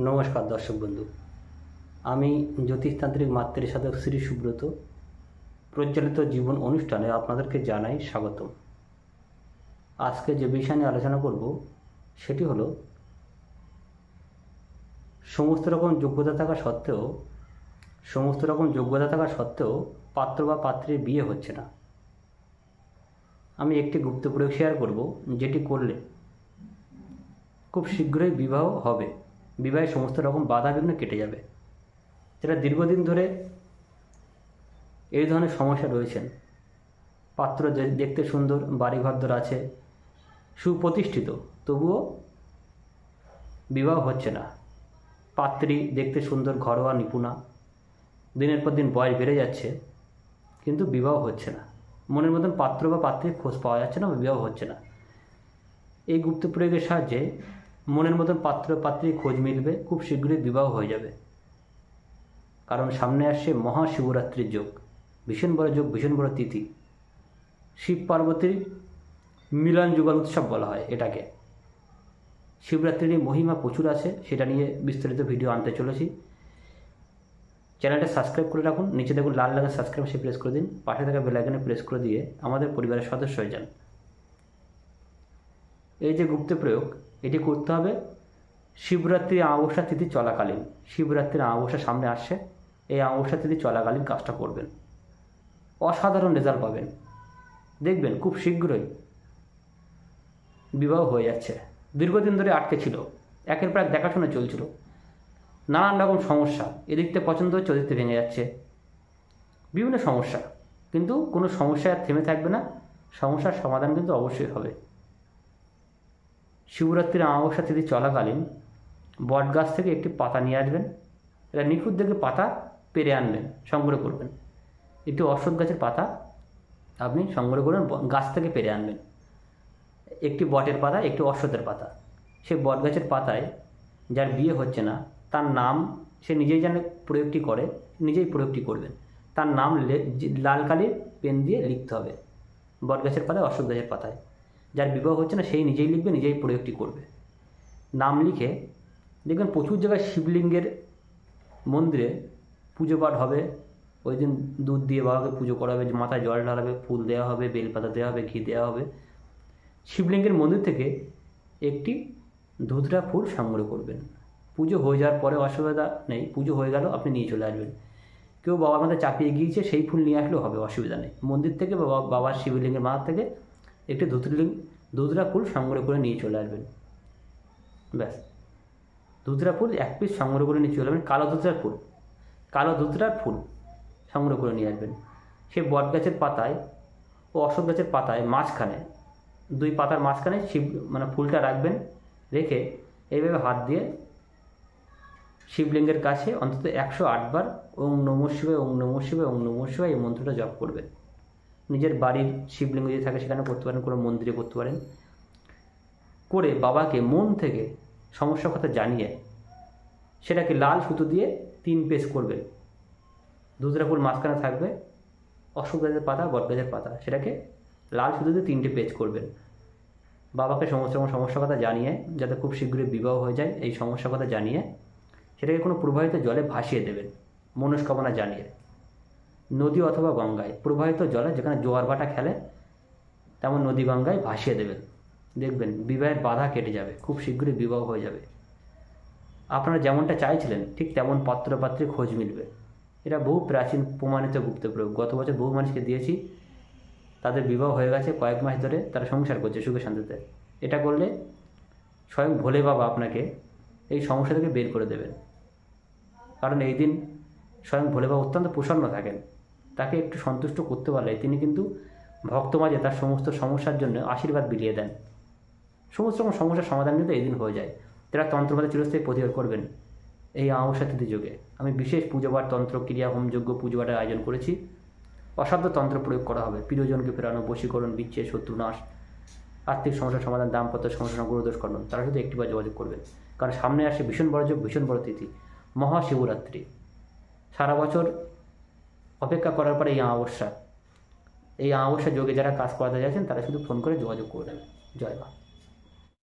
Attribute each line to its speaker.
Speaker 1: নমস্কার দর্শক বন্ধু, আমি জ্যোতিষতান্ত্রিক মাতৃ সাধক শ্রী সুব্রত প্রজ্বলিত জীবন অনুষ্ঠানে আপনাদেরকে জানাই স্বাগতম। আজকে যে বিষয় নিয়ে আলোচনা করব সেটি হলো সমস্ত রকম যোগ্যতা থাকা সত্ত্বেও পাত্র বা পাত্রীর বিয়ে হচ্ছে না। আমি একটি গুপ্ত প্রয়োগ শেয়ার করব, যেটি করলে খুব শীঘ্রই বিবাহ হবে, বিবাহে সমস্ত রকম বাধা বিঘ্ন কেটে যাবে। যারা দীর্ঘদিন ধরে এই ধরনের সমস্যা রয়েছেন, পাত্র দেখতে সুন্দর, বাড়িঘরদর আছে, সুপ্রতিষ্ঠিত, তবুও বিবাহ হচ্ছে না। পাত্রী দেখতে সুন্দর, ঘরোয়া, নিপুণা, দিনের পর দিন বয়স বেড়ে যাচ্ছে, কিন্তু বিবাহ হচ্ছে না। মনের মতন পাত্র বা পাত্রীর খোঁজ পাওয়া যাচ্ছে না বা বিবাহ হচ্ছে না। এই গুপ্ত প্রয়োগের সাহায্যে মনের মতন পাত্র পাত্রীর খোঁজ মিলবে, খুব শীঘ্রই বিবাহ হয়ে যাবে। কারণ সামনে আসছে মহাশিবরাত্রির যোগ, ভীষণ বড় যোগ, ভীষণ বড় তিথি। শিব পার্বতীর মিলন যুগল উৎসব বলা হয় এটাকে। শিবরাত্রির মহিমা প্রচুর আছে, সেটা নিয়ে বিস্তারিত ভিডিও আনতে চলেছি। চ্যানেলটা সাবস্ক্রাইব করে রাখুন, নিচে দেখুন লাল লাগার সাবস্ক্রাইব সে প্রেস করে দিন, পাশে থাকা বেল আইকনে প্রেস করে দিয়ে আমাদের পরিবারের সদস্য হয়ে যান। এই যে গুপ্ত প্রয়োগ, এটি করতে হবে শিবরাত্রি অমাবস্যা তিথি চলাকালীন। শিবরাত্রির অমাবস্যা সামনে আসছে, এই অমাবস্যা তিথি চলাকালীন কাজটা করবেন, অসাধারণ রেজাল্ট পাবেন। দেখবেন খুব শীঘ্রই বিবাহ হয়ে যাচ্ছে। দীর্ঘদিন ধরে আটকে ছিল, একের পর এক দেখাশোনা চলছিল, নানান রকম সমস্যা, এদিক থেকে পছন্দ হচ্ছে, ওদিক থেকে ভেঙে যাচ্ছে, বিভিন্ন সমস্যা। কিন্তু কোনো সমস্যা আর থেমে থাকবে না, সমস্যার সমাধান কিন্তু অবশ্যই হবে। শিবরাত্রির অমাবস্যা তিথি চলাকালীন বট গাছ থেকে একটি পাতা নিয়ে আসবেন। এটা নিখুঁত দেখে পাতা পেরে আনবেন, সংগ্রহ করবেন। একটি অশ্বত্থ গাছের পাতা আপনি সংগ্রহ করবেন, গাছ থেকে পেরে আনবেন। একটি বটের পাতা, একটি অশ্বত্থের পাতা। সেই বট গাছের পাতায় যার বিয়ে হচ্ছে না, তার নাম সে নিজেই যেন প্রয়োগটি করে, নিজেই প্রয়োগটি করবেন। তার নাম লাল কালির পেন দিয়ে লিখতে হবে বট গাছের পাতায়, অশ্বত্থ গাছের পাতায়। যার বিবাহ হচ্ছে না সেই নিজেই লিখবে, নিজেই প্রয়োগটি করবে। নাম লিখে দেখবেন প্রচুর জায়গায় শিবলিঙ্গের মন্দিরে পুজো পাঠ হবে। ওই দিন দুধ দিয়ে বাবাকে পুজো করা হবে, মাথায় জল ঢালাবে, ফুল দেওয়া হবে, বেলপাতা দেওয়া হবে, ঘি দেওয়া হবে। শিবলিঙ্গের মন্দির থেকে একটি ধুতরা ফুল সংগ্রহ করবেন। পুজো হয়ে যাওয়ার পরে অসুবিধা নেই, পুজো হয়ে গেল আপনি নিয়ে চলে আসবেন। কেউ বাবার মাথায় চাপিয়ে গিয়েছে, সেই ফুল নিয়ে আসলেও হবে, অসুবিধা নেই। মন্দির থেকে বা বাবার শিবলিঙ্গের মাথা থেকে একটি ধুতরা ফুল সংগ্রহ করে নিয়ে চলে আসবেন। ব্যাস, ধুতরা ফুল এক পিস সংগ্রহ করে নিয়ে চলে আসবেন। কালো ধুতরার ফুল সংগ্রহ করে নিয়ে আসবেন। সে বট গাছের পাতায় ও অশ্বত্থ গাছের পাতায় মাঝখানে, দুই পাতার মাঝখানে ফুলটা রাখবেন। রেখে এইভাবে হাত দিয়ে শিবলিঙ্গের কাছে অন্তত 108 বার ওং নমঃ শিবায়, ওং নমঃ শিবায়, ওং নমঃ শিবায় এই মন্ত্রটা জপ করবেন। নিজের বাড়ির শিবলিঙ্গ যদি থাকে সেখানে করতে পারেন, কোনো মন্দিরে করতে পারেন। করে বাবাকে মন থেকে সমস্যার কথা জানিয়ে সেটাকে লাল সুতো দিয়ে 3 পেজ করবেন। ধুতরা ফুল মাঝখানে থাকবে, অশ্বত্থ গাছের পাতা, বট গাছের পাতা, সেটাকে লাল সুতো দিয়ে 3টে পেজ করবেন। বাবাকে সমস্ত রকম সমস্যার কথা জানিয়ে, যাতে খুব শীঘ্রই বিবাহ হয়ে যায়, এই সমস্যার কথা জানিয়ে সেটাকে কোনো প্রবাহিত জলে ভাসিয়ে দেবেন, মনস্কামনা জানিয়ে। নদী অথবা গঙ্গায়, প্রবাহিত জলে যেখানে জোয়ার ভাটা খেলে তেমন নদী গঙ্গায় ভাসিয়ে দেবেন। দেখবেন বিবাহের বাধা কেটে যাবে, খুব শীঘ্রই বিবাহ হয়ে যাবে। আপনারা যেমনটা চাইছিলেন ঠিক তেমন পাত্রপাত্রীর খোঁজ মিলবে। এটা বহু প্রাচীন প্রমাণিত গুপ্ত প্রয়োগ। গত বছর বহু মানুষকে দিয়েছি, তাদের বিবাহ হয়ে গেছে, কয়েক মাস ধরে তারা সংসার করছে সুখে শান্তিতে। এটা করলে স্বয়ং ভোলে বাবা আপনাকে এই সমস্যা থেকে বের করে দেবেন। কারণ এই দিন স্বয়ং ভোলে বাবা অত্যন্ত প্রসন্ন থাকেন। তাকে একটু সন্তুষ্ট করতে পারলে তিনি কিন্তু ভক্ত মাঝে তার সমস্ত সমস্যার জন্য আশীর্বাদ বিলিয়ে দেন। সমস্ত রকম সমস্যার সমাধান কিন্তু এই দিন হয়ে যায়। তারা তন্ত্রপাতে চিরস্থায়ী প্রতিকার করবেন এই অমাবস্যা তিথি যোগে। আমি বিশেষ পুজোপাঠ, তন্ত্র ক্রিয়া, হোমযজ্ঞ, পুজোপাঠের আয়োজন করেছি। অসাধ্য তন্ত্র প্রয়োগ করা হবে, প্রিয়জনকে ফেরানো, বশীকরণ, বিচ্ছেদ, শত্রুনাশ, আর্থিক সমস্যার সমাধান, দাম্পত্য সমস্যা, গুরুদোষ খণ্ডন। তারা শুধু একটিবার যোগাযোগ করবেন। কারণ সামনে আসে ভীষণ বড় যোগ, ভীষণ বড় তিথি, মহাশিবরাত্রি। সারা বছর অপেক্ষা করার পরে এই অমাবস্যা যোগে যারা কাজ করাতে যাচ্ছেন তারা শুধু ফোন করে যোগাযোগ করে নেবেন। জয় মা।